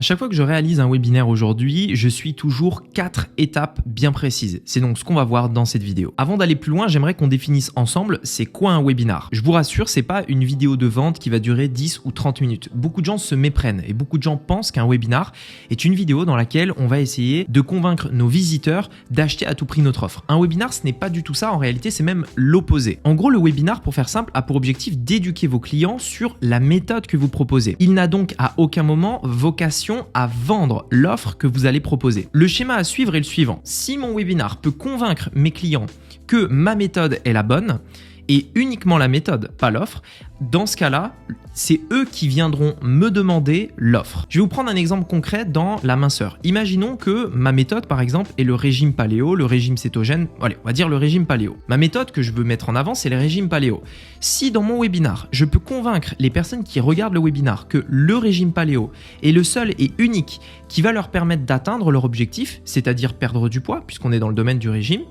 À chaque fois que je réalise un webinaire aujourd'hui, je suis toujours 4 étapes bien précises. C'est donc ce qu'on va voir dans cette vidéo. Avant d'aller plus loin, j'aimerais qu'on définisse ensemble c'est quoi un webinar. Je vous rassure, c'est pas une vidéo de vente qui va durer 10 ou 30 minutes. Beaucoup de gens se méprennent et beaucoup de gens pensent qu'un webinar est une vidéo dans laquelle on va essayer de convaincre nos visiteurs d'acheter à tout prix notre offre. Un webinar, ce n'est pas du tout ça. En réalité, c'est même l'opposé. En gros, le webinar, pour faire simple, a pour objectif d'éduquer vos clients sur la méthode que vous proposez. Il n'a donc à aucun moment vocation à vendre l'offre que vous allez proposer. Le schéma à suivre est le suivant. Si mon webinar peut convaincre mes clients que ma méthode est la bonne, et uniquement la méthode, pas l'offre, dans ce cas-là, c'est eux qui viendront me demander l'offre. Je vais vous prendre un exemple concret dans la minceur. Imaginons que ma méthode, par exemple, est le régime paléo, le régime cétogène, allez, on va dire le régime paléo. Ma méthode que je veux mettre en avant, c'est le régime paléo. Si dans mon webinar, je peux convaincre les personnes qui regardent le webinar que le régime paléo est le seul et unique qui va leur permettre d'atteindre leur objectif, c'est-à-dire perdre du poids, puisqu'on est dans le domaine du régime,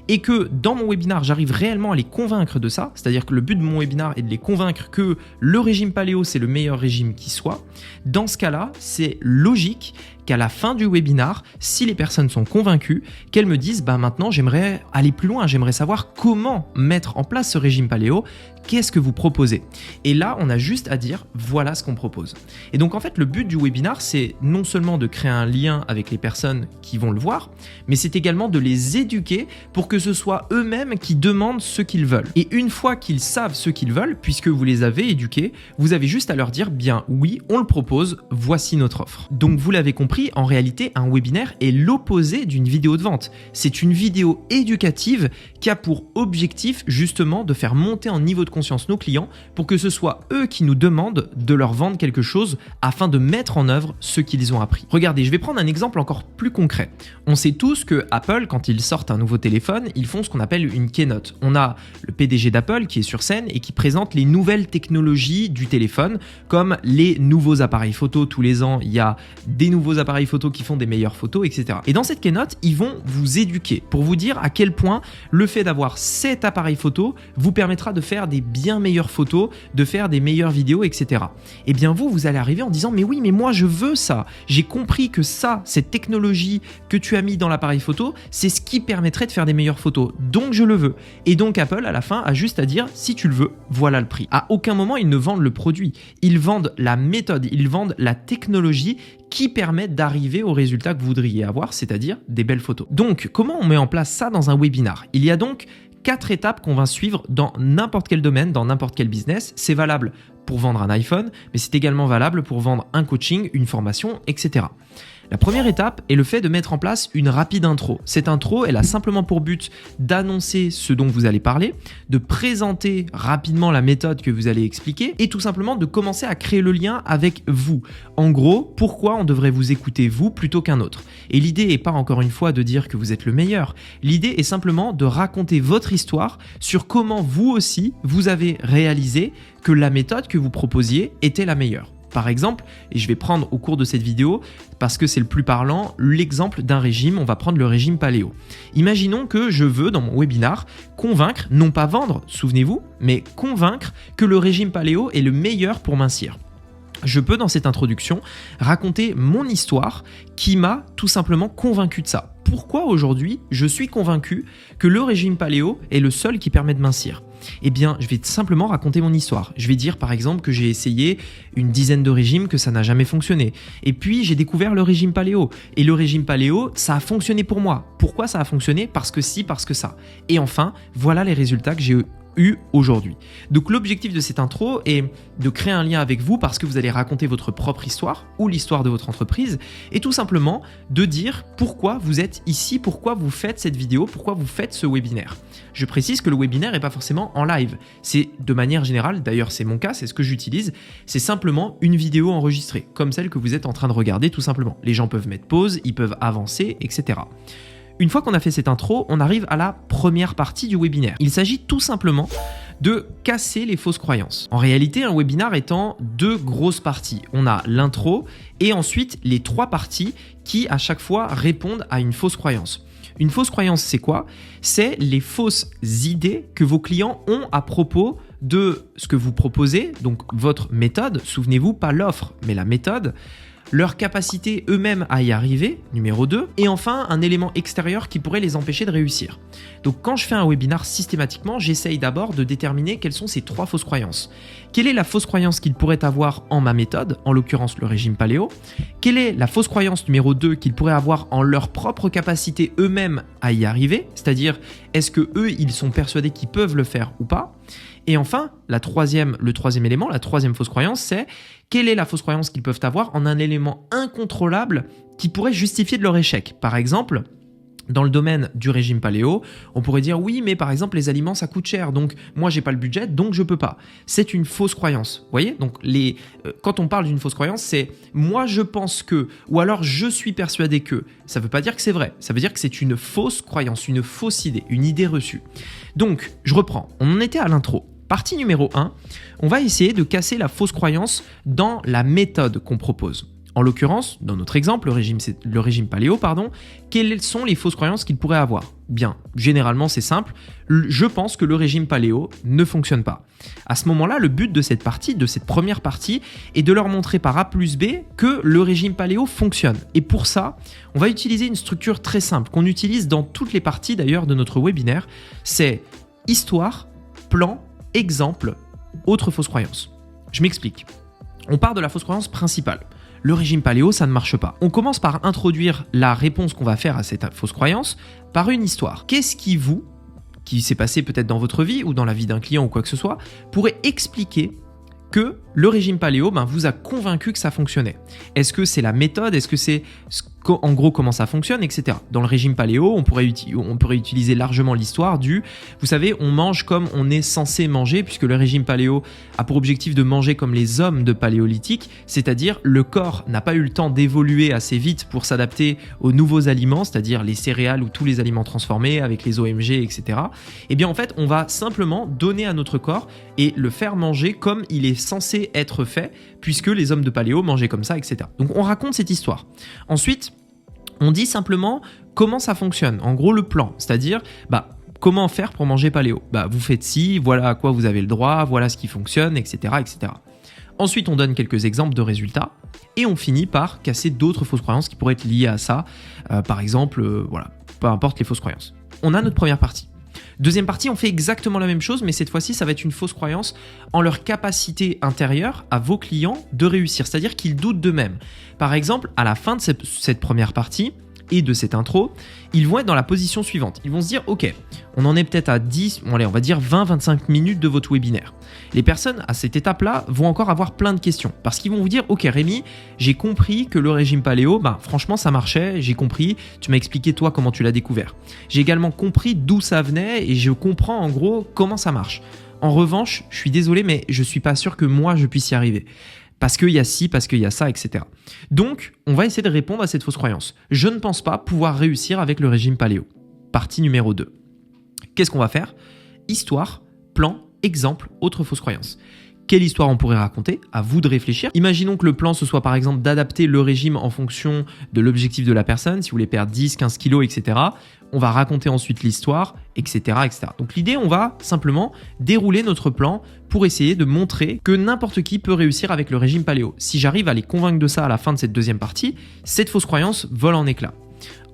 et que dans mon webinar, j'arrive réellement à les convaincre de ça, c'est-à-dire que le but de mon webinar est de les convaincre que le régime paléo, c'est le meilleur régime qui soit. Dans ce cas-là, c'est logique qu'à la fin du webinar, si les personnes sont convaincues, qu'elles me disent maintenant j'aimerais aller plus loin, j'aimerais savoir comment mettre en place ce régime paléo, qu'est-ce que vous proposez? Et là, on a juste à dire voilà ce qu'on propose. Et donc en fait, le but du webinar, c'est non seulement de créer un lien avec les personnes qui vont le voir, mais c'est également de les éduquer pour que ce soit eux-mêmes qui demandent ce qu'ils veulent. Et une fois qu'ils savent ce qu'ils veulent, puisque vous les avez éduqués, vous avez juste à leur dire bien oui, on le propose, voici notre offre. Donc vous l'avez compris, en réalité, un webinaire est l'opposé d'une vidéo de vente. C'est une vidéo éducative qui a pour objectif justement de faire monter en niveau de conscience nos clients pour que ce soit eux qui nous demandent de leur vendre quelque chose afin de mettre en œuvre ce qu'ils ont appris. Regardez, je vais prendre un exemple encore plus concret. On sait tous que Apple, quand ils sortent un nouveau téléphone, ils font ce qu'on appelle une keynote. On a le PDG d'Apple qui est sur scène et qui présente les nouvelles technologies du téléphone, comme les nouveaux appareils photo. Tous les ans, il y a des nouveaux appareils photo qui font des meilleures photos, etc. Et dans cette keynote, ils vont vous éduquer pour vous dire à quel point le fait d'avoir cet appareil photo vous permettra de faire des bien meilleures photos, de faire des meilleures vidéos, etc. Et bien vous allez arriver en disant mais oui, mais moi je veux ça. J'ai compris que ça, cette technologie que tu as mis dans l'appareil photo, c'est ce qui permettrait de faire des meilleures photos. Donc je le veux. Et donc Apple, à la fin, a juste à dire si tu le veux, voilà le prix. À aucun moment, ils ne vendent le produit. Ils vendent la méthode, ils vendent la technologie qui permet d'arriver au résultat que vous voudriez avoir, c'est-à-dire des belles photos. Donc, comment on met en place ça dans un webinar? Il y a donc 4 étapes qu'on va suivre dans n'importe quel domaine, dans n'importe quel business. C'est valable pour vendre un iPhone, mais c'est également valable pour vendre un coaching, une formation, etc. La première étape est le fait de mettre en place une rapide intro. Cette intro, elle a simplement pour but d'annoncer ce dont vous allez parler, de présenter rapidement la méthode que vous allez expliquer et tout simplement de commencer à créer le lien avec vous. En gros, pourquoi on devrait vous écouter vous plutôt qu'un autre? Et l'idée n'est pas encore une fois de dire que vous êtes le meilleur. L'idée est simplement de raconter votre histoire sur comment vous aussi, vous avez réalisé que la méthode que vous proposiez était la meilleure. Par exemple, et je vais prendre au cours de cette vidéo, parce que c'est le plus parlant, l'exemple d'un régime, on va prendre le régime paléo. Imaginons que je veux, dans mon webinar, convaincre, non pas vendre, souvenez-vous, mais convaincre que le régime paléo est le meilleur pour mincir. Je peux, dans cette introduction, raconter mon histoire qui m'a tout simplement convaincu de ça. Pourquoi aujourd'hui je suis convaincu que le régime paléo est le seul qui permet de mincir? Eh bien, je vais simplement raconter mon histoire. Je vais dire par exemple que j'ai essayé une dizaine de régimes, que ça n'a jamais fonctionné. Et puis, j'ai découvert le régime paléo. Et le régime paléo, ça a fonctionné pour moi. Pourquoi ça a fonctionné? Parce que si, parce que ça. Et enfin, voilà les résultats que j'ai eu aujourd'hui. Donc l'objectif de cette intro est de créer un lien avec vous parce que vous allez raconter votre propre histoire ou l'histoire de votre entreprise et tout simplement de dire pourquoi vous êtes ici, pourquoi vous faites cette vidéo, pourquoi vous faites ce webinaire. Je précise que le webinaire n'est pas forcément en live. C'est de manière générale, d'ailleurs c'est mon cas, c'est ce que j'utilise, c'est simplement une vidéo enregistrée, comme celle que vous êtes en train de regarder tout simplement. Les gens peuvent mettre pause, ils peuvent avancer, etc. Une fois qu'on a fait cette intro, on arrive à la première partie du webinaire. Il s'agit tout simplement de casser les fausses croyances. En réalité, un webinar est en 2 grosses parties. On a l'intro et ensuite les 3 parties qui à chaque fois répondent à une fausse croyance. Une fausse croyance, c'est quoi? C'est les fausses idées que vos clients ont à propos de ce que vous proposez, donc votre méthode. Souvenez-vous, pas l'offre, mais la méthode. leur capacité eux-mêmes à y arriver, numéro 2, et enfin un élément extérieur qui pourrait les empêcher de réussir. Donc quand je fais un webinar systématiquement, j'essaye d'abord de déterminer quelles sont ces 3 fausses croyances. Quelle est la fausse croyance qu'ils pourraient avoir en ma méthode, en l'occurrence le régime paléo? Quelle est la fausse croyance numéro 2 qu'ils pourraient avoir en leur propre capacité eux-mêmes à y arriver? C'est-à-dire, est-ce que eux, ils sont persuadés qu'ils peuvent le faire ou pas? Et enfin, le troisième élément, la troisième fausse croyance, c'est quelle est la fausse croyance qu'ils peuvent avoir en un élément incontrôlable qui pourrait justifier de leur échec? Par exemple, dans le domaine du régime paléo, on pourrait dire oui, mais par exemple les aliments ça coûte cher, donc moi j'ai pas le budget, donc je peux pas. C'est une fausse croyance. Vous voyez? Donc quand on parle d'une fausse croyance, c'est moi je pense que, ou alors je suis persuadé que. Ça veut pas dire que c'est vrai, ça veut dire que c'est une fausse croyance, une fausse idée, une idée reçue. Donc je reprends, on en était à l'intro. Partie numéro 1, on va essayer de casser la fausse croyance dans la méthode qu'on propose. En l'occurrence, dans notre exemple, le régime paléo, quelles sont les fausses croyances qu'il pourrait avoir? Bien, généralement c'est simple, je pense que le régime paléo ne fonctionne pas. À ce moment-là, le but de cette première partie, est de leur montrer par A plus B que le régime paléo fonctionne. Et pour ça, on va utiliser une structure très simple, qu'on utilise dans toutes les parties d'ailleurs de notre webinaire, c'est histoire, plan, exemple, autre fausse croyance. Je m'explique. On part de la fausse croyance principale. Le régime paléo, ça ne marche pas. On commence par introduire la réponse qu'on va faire à cette fausse croyance par une histoire. Qu'est-ce qui s'est passé peut-être dans votre vie ou dans la vie d'un client ou quoi que ce soit, pourrait expliquer que le régime paléo vous a convaincu que ça fonctionnait? Est-ce que c'est la méthode? Est-ce que c'est en gros comment ça fonctionne, etc. Dans le régime paléo, on pourrait utiliser largement l'histoire vous savez, on mange comme on est censé manger, puisque le régime paléo a pour objectif de manger comme les hommes de paléolithique, c'est-à-dire le corps n'a pas eu le temps d'évoluer assez vite pour s'adapter aux nouveaux aliments, c'est-à-dire les céréales ou tous les aliments transformés avec les OMG, etc. Et bien en fait, on va simplement donner à notre corps et le faire manger comme il est censé être fait, puisque les hommes de paléo mangeaient comme ça, etc. Donc on raconte cette histoire. Ensuite, on dit simplement comment ça fonctionne, en gros le plan, c'est-à-dire comment faire pour manger paléo. Vous faites ci, voilà à quoi vous avez le droit, voilà ce qui fonctionne, etc., etc. Ensuite, on donne quelques exemples de résultats et on finit par casser d'autres fausses croyances qui pourraient être liées à ça. Par exemple, peu importe les fausses croyances. On a notre première partie. Deuxième partie, on fait exactement la même chose, mais cette fois-ci, ça va être une fausse croyance en leur capacité intérieure à vos clients de réussir, c'est-à-dire qu'ils doutent d'eux-mêmes. Par exemple, à la fin de cette première partie et de cette intro, ils vont être dans la position suivante. Ils vont se dire, ok, on en est peut-être à 10, on va dire 20-25 minutes de votre webinaire. Les personnes à cette étape-là vont encore avoir plein de questions parce qu'ils vont vous dire, ok Rémi, j'ai compris que le régime paléo, franchement ça marchait, j'ai compris, tu m'as expliqué toi comment tu l'as découvert. J'ai également compris d'où ça venait et je comprends en gros comment ça marche. En revanche, je suis désolé, mais je suis pas sûr que moi je puisse y arriver. Parce qu'il y a ci, parce qu'il y a ça, etc. Donc, on va essayer de répondre à cette fausse croyance. Je ne pense pas pouvoir réussir avec le régime paléo. Partie numéro 2. Qu'est-ce qu'on va faire? Histoire, plan, exemple, autre fausse croyance. Quelle histoire on pourrait raconter? À vous de réfléchir. Imaginons que le plan, ce soit par exemple d'adapter le régime en fonction de l'objectif de la personne. Si vous voulez perdre 10, 15 kilos, etc. On va raconter ensuite l'histoire, etc., etc. Donc l'idée, on va simplement dérouler notre plan pour essayer de montrer que n'importe qui peut réussir avec le régime paléo. Si j'arrive à les convaincre de ça à la fin de cette deuxième partie, cette fausse croyance vole en éclats.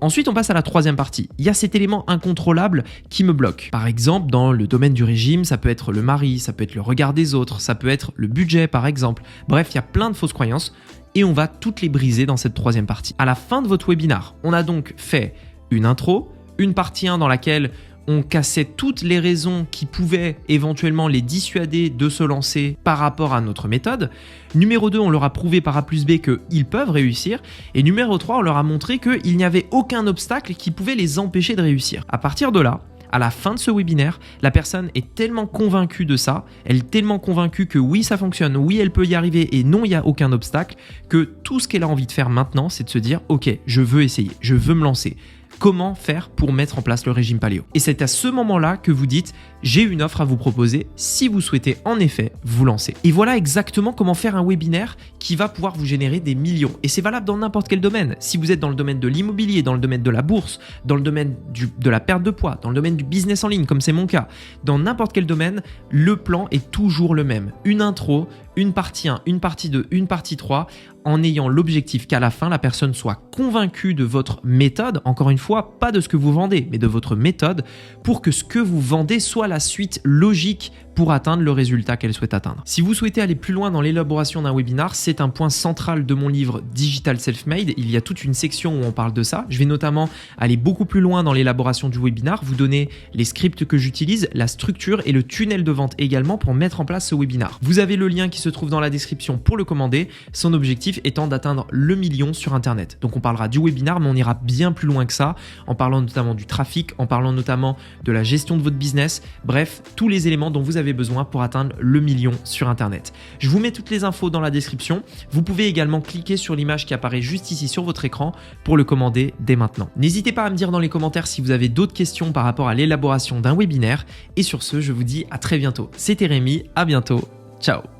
Ensuite, on passe à la troisième partie. Il y a cet élément incontrôlable qui me bloque. Par exemple, dans le domaine du régime, ça peut être le mari, ça peut être le regard des autres, ça peut être le budget par exemple. Bref, il y a plein de fausses croyances et on va toutes les briser dans cette troisième partie. À la fin de votre webinar, on a donc fait une intro, une partie 1 dans laquelle on cassait toutes les raisons qui pouvaient éventuellement les dissuader de se lancer par rapport à notre méthode. Numéro 2, on leur a prouvé par A plus B qu'ils peuvent réussir. Et numéro 3, on leur a montré qu'il n'y avait aucun obstacle qui pouvait les empêcher de réussir. À partir de là, à la fin de ce webinaire, la personne est tellement convaincue de ça, elle est tellement convaincue que oui, ça fonctionne, oui, elle peut y arriver et non, il n'y a aucun obstacle, que tout ce qu'elle a envie de faire maintenant, c'est de se dire « Ok, je veux essayer, je veux me lancer ». Comment faire pour mettre en place le régime paléo? Et c'est à ce moment-là que vous dites « J'ai une offre à vous proposer si vous souhaitez en effet vous lancer ». Et voilà exactement comment faire un webinaire qui va pouvoir vous générer des millions. Et c'est valable dans n'importe quel domaine. Si vous êtes dans le domaine de l'immobilier, dans le domaine de la bourse, dans le domaine de la perte de poids, dans le domaine du business en ligne, comme c'est mon cas, dans n'importe quel domaine, le plan est toujours le même. Une intro, une partie 1, une partie 2, une partie 3, en ayant l'objectif qu'à la fin, la personne soit convaincue de votre méthode, encore une fois, pas de ce que vous vendez, mais de votre méthode, pour que ce que vous vendez soit la suite logique pour atteindre le résultat qu'elle souhaite atteindre. Si vous souhaitez aller plus loin dans l'élaboration d'un webinar, c'est un point central de mon livre Digital Self-Made. Il y a toute une section où on parle de ça. Je vais notamment aller beaucoup plus loin dans l'élaboration du webinar, vous donner les scripts que j'utilise, la structure et le tunnel de vente également pour mettre en place ce webinar. Vous avez le lien qui se trouve dans la description pour le commander. Son objectif étant d'atteindre le million sur Internet. Donc on parlera du webinar, mais on ira bien plus loin que ça, en parlant notamment du trafic, en parlant notamment de la gestion de votre business, bref, tous les éléments dont vous avez besoin pour atteindre le million sur Internet. Je vous mets toutes les infos dans la description. Vous pouvez également cliquer sur l'image qui apparaît juste ici sur votre écran pour le commander dès maintenant. N'hésitez pas à me dire dans les commentaires si vous avez d'autres questions par rapport à l'élaboration d'un webinaire. Et sur ce, je vous dis à très bientôt. C'était Rémi, à bientôt. Ciao.